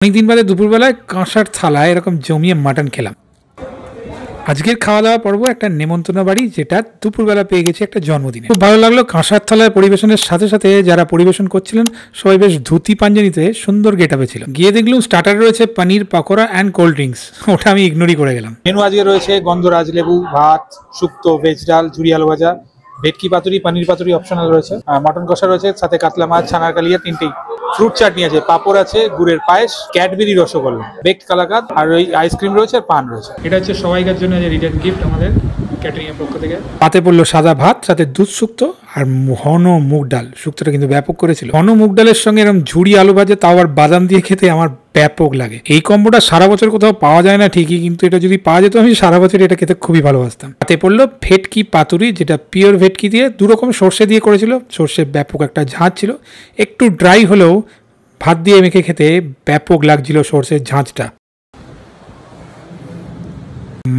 অনেকদিন বাদে দুপুরবেলায় কাঁসার থালায় এরকম জমিয়ে মাটন খেলাম। আজকের খাওয়া দাওয়া পর্ব একটা নেমন্তন্ন বাড়ি, যেটা দুপুরবেলা পেয়ে গেছি একটা জন্মদিনে। খুব ভালো লাগলো। কাঁসার থালায় পরিবেশনের সাথে সাথে যারা পরিবেশন করছিলেন সবাই বেশ ধুতি পাঞ্জানিতে সুন্দর গেটআপে ছিল। গিয়ে দেখলাম স্টার্টারে রয়েছে পনির পাকোড়া অ্যান্ড কোল্ড ড্রিঙ্কস। ওটা আমি ইগনোরই করে গেলাম। মেনু আজকে রয়েছে গন্ধরাজ লেবু, ভাত, শুক্তো, ভেজ ডাল, ঝুরি আলু ভাজা, ভেটকি পাতুরি, পনির পাতুরি অপশনাল রয়েছে, মটন কষা রয়েছে, সাথে কাতলা মাছ, ছানার কালিয়া, তিনটেই। ফ্রুট চাটনি আছে, পাপড় আছে, গুড়ের পায়েস, ক্যাডবেরি রসগোল্লা, বেকড কালাকাঁদ, আর ওই আইসক্রিম রয়েছে আর পান রয়েছে। এটা হচ্ছে সবাইকার জন্য রিটার্ন গিফট আমাদের ক্যাটারিং এর পক্ষ থেকে। পাতে পড়লো সাদা ভাত, সাথে দুধ শুক্তো আর ঘন মুগ ডাল। শুক্তোটা কিন্তু ব্যাপক করেছিল। ঘন মুগ ডালের সঙ্গে এরকম ঝুড়ি আলু ভাজা, তাও আবার বাদাম দিয়ে খেতে আমার ব্যাপক লাগে। এই কম্বোটা সারা বছর কোথাও পাওয়া যায় না ঠিকই, কিন্তু এটা যদি পাওয়া যেত আমি সারা বছর এটা খেতে খুবই ভালোবাসতাম। তাতে পড়লো ভেটকি পাতুরি, যেটা পিওর ভেটকি দিয়ে দু রকম সর্ষে দিয়ে করেছিল। সর্ষে ব্যাপক একটা ঝাঁঝ ছিল, একটু ড্রাই হলেও ভাত দিয়ে মেখে খেতে ব্যাপক লাগছিল সর্ষের ঝাঁঝটা।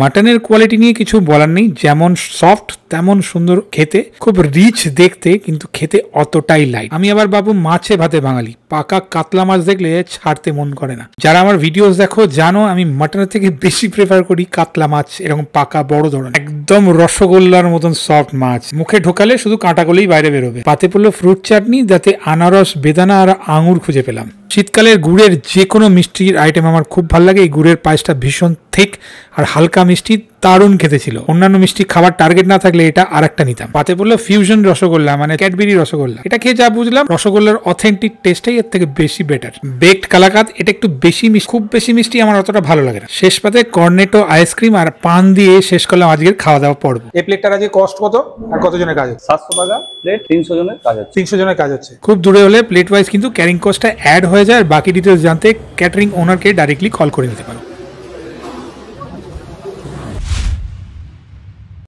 মাটনের কোয়ালিটি নিয়ে কিছু বলার নেই, যেমন সফট তেমন সুন্দর খেতে, খুব রিচ দেখতে, কিন্তু খেতে অতটাই লাইট। আমি আবার বাবু মাছে ভাতে বাঙালি, পাকা কাতলা মাছ দেখলে ছাড়তে মন করে না। যারা আমার ভিডিওস দেখো জানো আমি মাটনের থেকে বেশি প্রেফার করি কাতলা মাছ, এরকম পাকা বড় ধরনের একদম রসগোল্লার মতন সফট মাছ। মুখে ঢোকালে শুধু কাঁটাগুলোই বাইরে বেরোবে। পাতে পড়লো ফ্রুট চাটনি, যাতে আনারস, বেদানা আর আঙুর খুঁজে পেলাম। শীতকালের গুড়ের যে কোনো মিষ্টির আইটেম আমার খুব ভালো লাগে। এই গুড়ের পায়েসটা ভীষণ থিক আর হালকা মিষ্টি, দারুণ খেতে ছিল। অন্যান্য মিষ্টি খাবার টার্গেট না থাকলে এটা আর একটা নিতাম। পাতে পড়লো ফিউশন রসগোল্লা, মানে ক্যাডবেরি রসগোল্লা। এটা খেয়ে যা বুঝলাম রসগোল্লার অথেন্টিক টেস্টটাই এর থেকে বেশি বেটার। বেকড কালাকাঁদ, এটা একটু বেশি মিষ্টি, খুব বেশি মিষ্টি আমার অতটা ভালো লাগে না। শেষ পাতে কর্নেটো আইসক্রিম আর পান দিয়ে শেষ করলাম আজকের খাওয়া দাওয়া পর্ব। এই প্লেটটার আজকে কস্ট কত আর কতজনের কাজ হচ্ছে? 700 টাকা প্লেট, 300 জনের কাজ হচ্ছে। 300 জনের কাজ হচ্ছে। খুব দূরে হলে প্লেট ওয়াইজ কিন্তু ক্যারিং কস্টটা অ্যাড হয়ে যায়। আর বাকি ডিটেলস জানতে ক্যাটারিং ওনারকে ডাইরেক্টলি কল করে নিতে পারো।